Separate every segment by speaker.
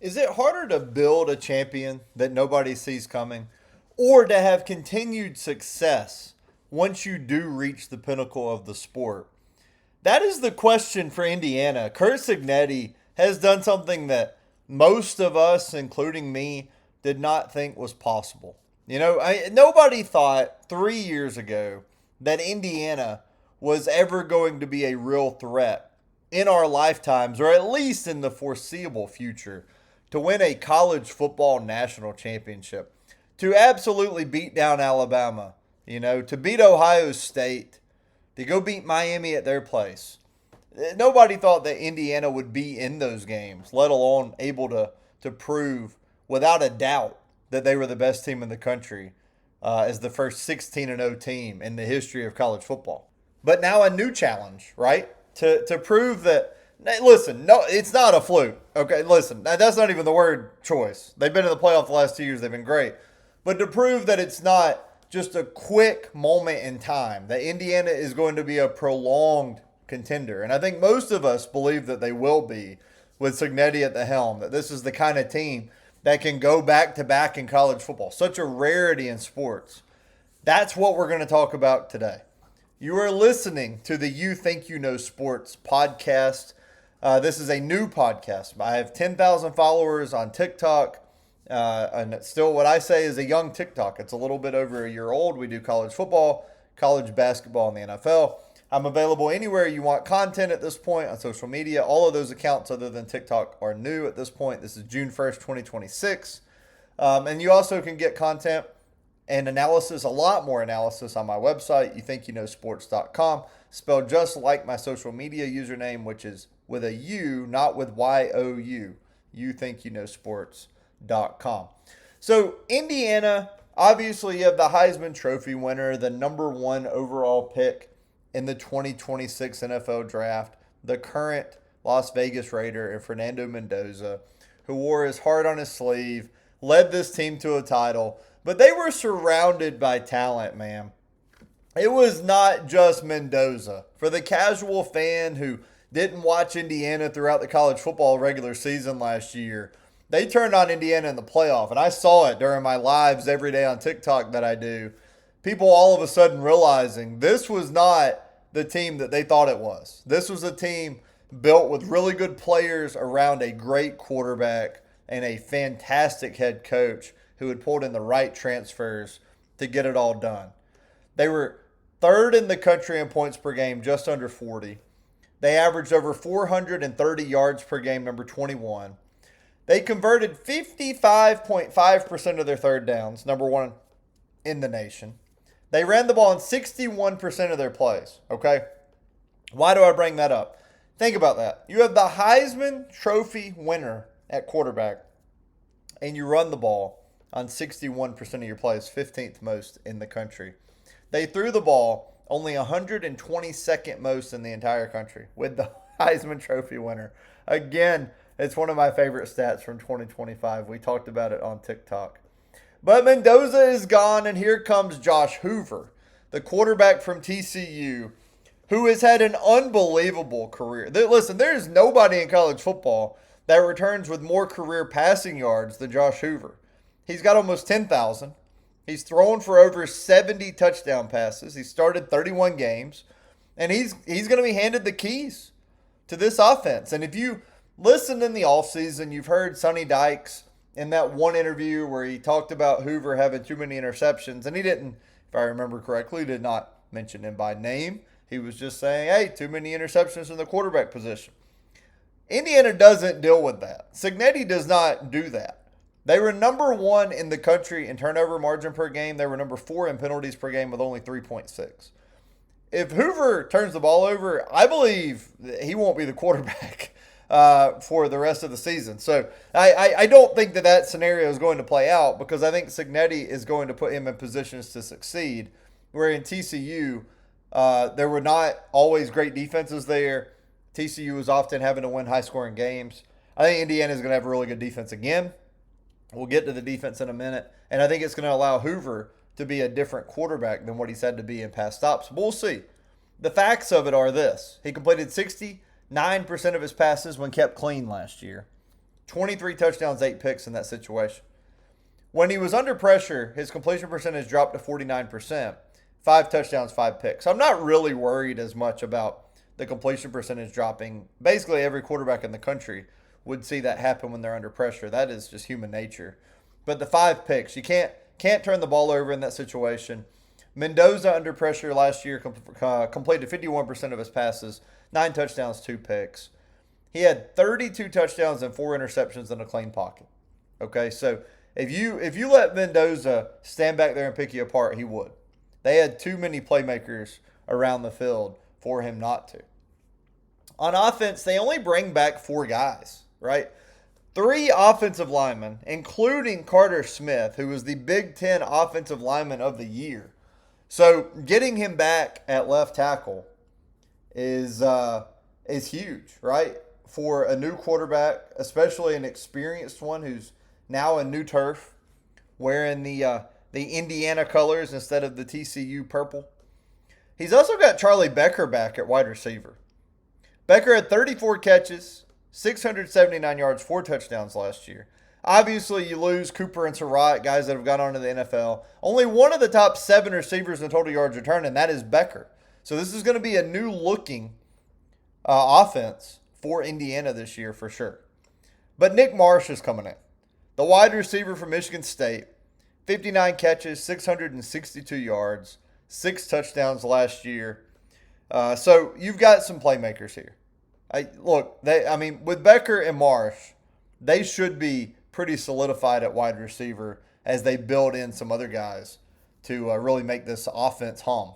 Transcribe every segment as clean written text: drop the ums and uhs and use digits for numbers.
Speaker 1: Is it harder to build a champion that nobody sees coming or to have continued success once you do reach the pinnacle of the sport? That is the question for Indiana. Curt Cignetti has done something that most of us, including me, did not think was possible. Nobody thought 3 years ago that Indiana was ever going to be a real threat in our lifetimes, or at least in the foreseeable future, to win a college football national championship, to absolutely beat down Alabama, to beat Ohio State, to go beat Miami at their place. Nobody thought that Indiana would be in those games, let alone able to prove without a doubt that they were the best team in the country as the first 16-0 team in the history of college football. But now a new challenge, right? To prove that, listen, no, it's not a fluke. Okay, listen, that's not even the word choice. They've been in the playoff the last 2 years. They've been great. But to prove that it's not just a quick moment in time, that Indiana is going to be a prolonged contender. And I think most of us believe that they will be with Cignetti at the helm, that this is the kind of team that can go back to back in college football. Such a rarity in sports. That's what we're going to talk about today. You are listening to the You Think You Know Sports podcast. This is a new podcast. I have 10,000 followers on TikTok. And it's still what I say is a young TikTok. It's a little bit over a year old. We do college football, college basketball, and the NFL. I'm available anywhere you want content at this point on social media. All of those accounts other than TikTok are new at this point. This is June 1st, 2026. And you also can get content and analysis, a lot more analysis on my website, youthinkyouKnowsports.com, spelled just like my social media username, which is with a U, not with Y-O-U, youthinkyouKnowsports.com. So Indiana, obviously you have the Heisman Trophy winner, the number one overall pick in the 2026 NFL Draft, the current Las Vegas Raider, and Fernando Mendoza, who wore his heart on his sleeve, led this team to a title. But they were surrounded by talent, man. It was not just Mendoza. For the casual fan who didn't watch Indiana throughout the college football regular season last year, they turned on Indiana in the playoff. And I saw it during my lives every day on TikTok that I do. People all of a sudden realizing this was not the team that they thought it was. This was a team built with really good players around a great quarterback and a fantastic head coach who had pulled in the right transfers to get it all done. They were third in the country in points per game, just under 40. They averaged over 430 yards per game, number 21. They converted 55.5% of their third downs, number one in the nation. They ran the ball in 61% of their plays, okay? Why do I bring that up? Think about that. You have the Heisman Trophy winner at quarterback, and you run the ball on 61% of your plays, 15th most in the country. They threw the ball only 122nd most in the entire country with the Heisman Trophy winner. Again, it's one of my favorite stats from 2025. We talked about it on TikTok. But Mendoza is gone, and here comes Josh Hoover, the quarterback from TCU, who has had an unbelievable career. Listen, there is nobody in college football that returns with more career passing yards than Josh Hoover. He's got almost 10,000. He's thrown for over 70 touchdown passes. He started 31 games, and he's going to be handed the keys to this offense. And if you listen in the offseason, you've heard Sonny Dykes in that one interview where he talked about Hoover having too many interceptions, and he didn't, if I remember correctly, did not mention him by name. He was just saying, hey, too many interceptions in the quarterback position. Indiana doesn't deal with that. Cignetti does not do that. They were number one in the country in turnover margin per game. They were number 4 in penalties per game with only 3.6. If Hoover turns the ball over, I believe that he won't be the quarterback for the rest of the season. So I don't think that scenario is going to play out because I think Cignetti is going to put him in positions to succeed. Where in TCU, there were not always great defenses there. TCU was often having to win high-scoring games. I think Indiana is going to have a really good defense again. We'll get to the defense in a minute. And I think it's going to allow Hoover to be a different quarterback than what he's had to be in past stops. But we'll see. The facts of it are this. He completed 69% of his passes when kept clean last year. 23 touchdowns, 8 picks in that situation. When he was under pressure, his completion percentage dropped to 49%. 5 touchdowns, 5 picks. I'm not really worried as much about the completion percentage dropping. Basically, every quarterback in the country would see that happen when they're under pressure. That is just human nature. But the 5 picks, you can't turn the ball over in that situation. Mendoza under pressure last year completed 51% of his passes, 9 touchdowns, 2 picks. He had 32 touchdowns and 4 interceptions in a clean pocket. Okay, so if you let Mendoza stand back there and pick you apart, he would. They had too many playmakers around the field for him not to. On offense, they only bring back 4 guys, right? 3 offensive linemen, including Carter Smith, who was the Big Ten Offensive Lineman of the Year. So getting him back at left tackle is huge, right? For a new quarterback, especially an experienced one who's now in new turf, wearing the Indiana colors instead of the TCU purple. He's also got Charlie Becker back at wide receiver. Becker had 34 catches, 679 yards, 4 touchdowns last year. Obviously, you lose Cooper and Surratt, guys that have gone on to the NFL. Only one of the top 7 receivers in total yards returned, and that is Becker. So this is going to be a new-looking offense for Indiana this year for sure. But Nick Marsh is coming in. The wide receiver from Michigan State, 59 catches, 662 yards, 6 touchdowns last year. So you've got some playmakers here. With Becker and Marsh, they should be pretty solidified at wide receiver as they build in some other guys to really make this offense hum.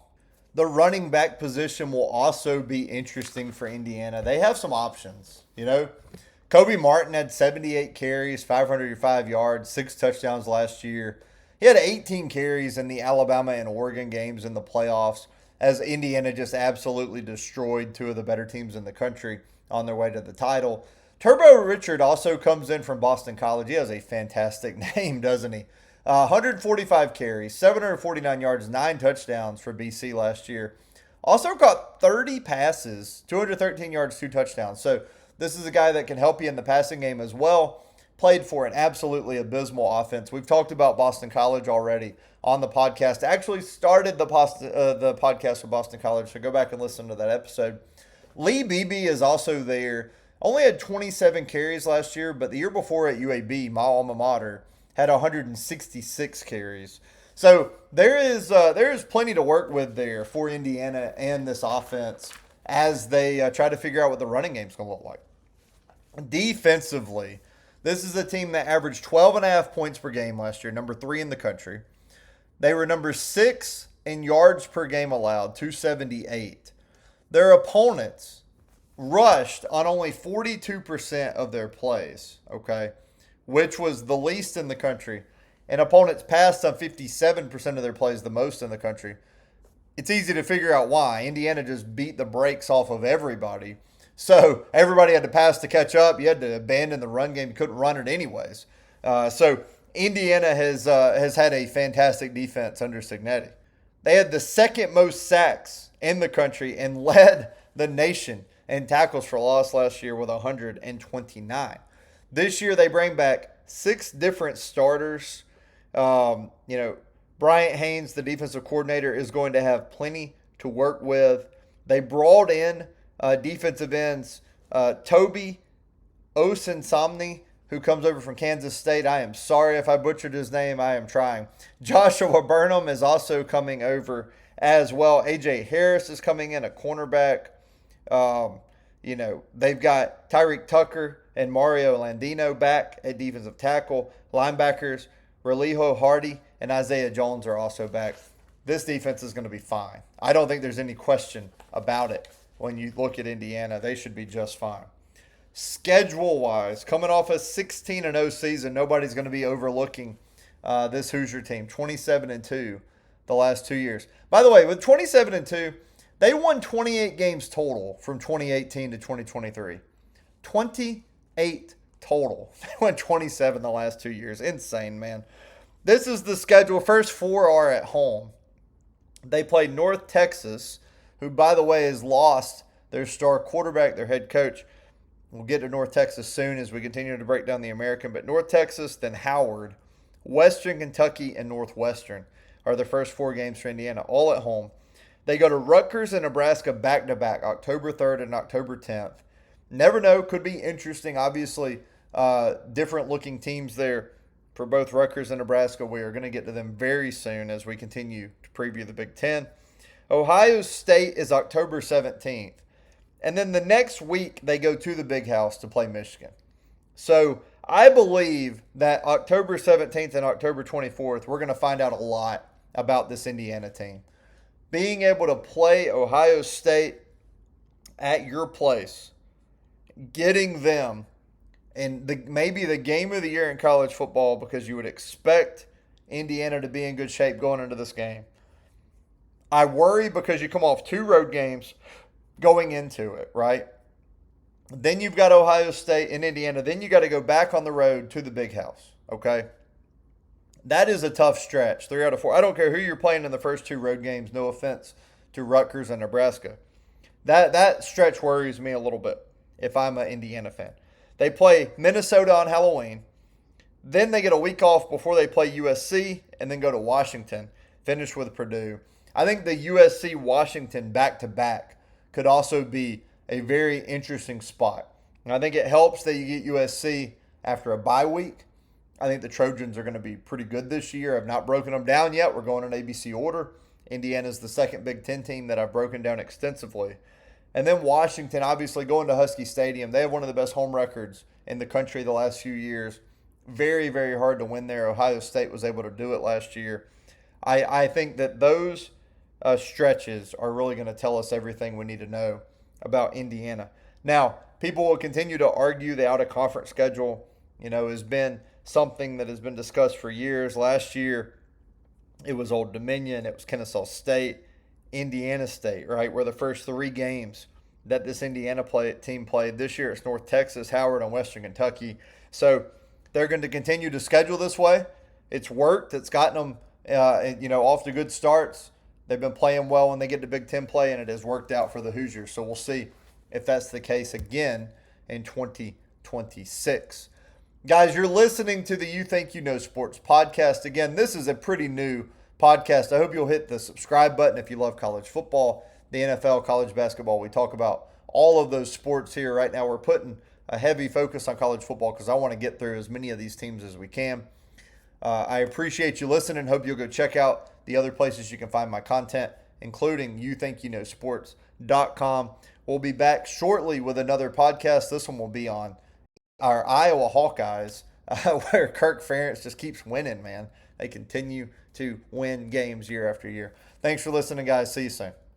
Speaker 1: The running back position will also be interesting for Indiana. They have some options, Kobe Martin had 78 carries, 505 yards, 6 touchdowns last year. He had 18 carries in the Alabama and Oregon games in the playoffs as Indiana just absolutely destroyed 2 of the better teams in the country on their way to the title. Turbo Richard also comes in from Boston College. He has a fantastic name, doesn't he? 145 carries, 749 yards, 9 touchdowns for BC last year. Also caught 30 passes, 213 yards, 2 touchdowns. So this is a guy that can help you in the passing game as well. Played for an absolutely abysmal offense. We've talked about Boston College already on the podcast. Actually started the podcast for Boston College, so go back and listen to that episode. Lee Beebe is also there. Only had 27 carries last year, but the year before at UAB, my alma mater, had 166 carries. So there is plenty to work with there for Indiana and this offense as they try to figure out what the running game's going to look like. Defensively, this is a team that averaged 12.5 points per game last year, number 3 in the country. They were number 6 in yards per game allowed, 278. Their opponents rushed on only 42% of their plays, okay, which was the least in the country. And opponents passed on 57% of their plays, the most in the country. It's easy to figure out why. Indiana just beat the brakes off of everybody. So everybody had to pass to catch up. You had to abandon the run game. You couldn't run it anyways. So Indiana has had a fantastic defense under Cignetti. They had the second most sacks in the country and led the nation in tackles for loss last year with 129. This year they bring back 6 different starters. Bryant Haynes, the defensive coordinator, is going to have plenty to work with. They brought in defensive ends Toby Osunsomni, who comes over from Kansas State. I am sorry if I butchered his name. I am trying. Joshua Burnham is also coming over as well. A.J. Harris is coming in, a cornerback. They've got Tyreek Tucker and Mario Landino back at defensive tackle. Linebackers, Relijo Hardy and Isaiah Jones are also back. This defense is going to be fine. I don't think there's any question about it. When you look at Indiana, they should be just fine. Schedule-wise, coming off a 16-0 season, nobody's going to be overlooking this Hoosier team. 27-2 the last 2 years. By the way, with 27-2, they won 28 games total from 2018 to 2023. 28 total. They won 27 the last 2 years. Insane, man. This is the schedule. First 4 are at home. They play North Texas, who, by the way, has lost their star quarterback, their head coach. We'll get to North Texas soon as we continue to break down the American. But North Texas, then Howard, Western Kentucky, and Northwestern are the first 4 games for Indiana, all at home. They go to Rutgers and Nebraska back-to-back, October 3rd and October 10th. Never know, could be interesting. Obviously, different-looking teams there for both Rutgers and Nebraska. We are going to get to them very soon as we continue to preview the Big Ten. Ohio State is October 17th. And then the next week, they go to the Big House to play Michigan. So I believe that October 17th and October 24th, we're going to find out a lot about this Indiana team. Being able to play Ohio State at your place, getting them in maybe the game of the year in college football, because you would expect Indiana to be in good shape going into this game. I worry because you come off 2 road games going into it, right? Then you've got Ohio State and Indiana. Then you got to go back on the road to the Big House, okay? That is a tough stretch, 3 out of 4. I don't care who you're playing in the first 2 road games. No offense to Rutgers and Nebraska. That stretch worries me a little bit if I'm an Indiana fan. They play Minnesota on Halloween. Then they get a week off before they play USC and then go to Washington, finish with Purdue. I think the USC-Washington back-to-back could also be a very interesting spot. And I think it helps that you get USC after a bye week. I think the Trojans are going to be pretty good this year. I've not broken them down yet. We're going in ABC order. Indiana's the second Big Ten team that I've broken down extensively. And then Washington, obviously going to Husky Stadium. They have one of the best home records in the country the last few years. Very, very hard to win there. Ohio State was able to do it last year. I think that those stretches are really going to tell us everything we need to know about Indiana. Now, people will continue to argue the out-of-conference schedule, has been something that has been discussed for years. Last year, it was Old Dominion, it was Kennesaw State, Indiana State, right, were the first 3 games that this Indiana team played. This year, it's North Texas, Howard, and Western Kentucky. So they're going to continue to schedule this way. It's worked. It's gotten them, off to good starts. They've been playing well when they get to Big Ten play, and it has worked out for the Hoosiers. So we'll see if that's the case again in 2026. Guys, you're listening to the You Think You Know Sports podcast. Again, this is a pretty new podcast. I hope you'll hit the subscribe button if you love college football, the NFL, college basketball. We talk about all of those sports here. Right now we're putting a heavy focus on college football because I want to get through as many of these teams as we can. I appreciate you listening. Hope you'll go check out the other places you can find my content, including youthinkyouKnowSports.com. We'll be back shortly with another podcast. This one will be on our Iowa Hawkeyes, where Kirk Ferentz just keeps winning, man. They continue to win games year after year. Thanks for listening, guys. See you soon.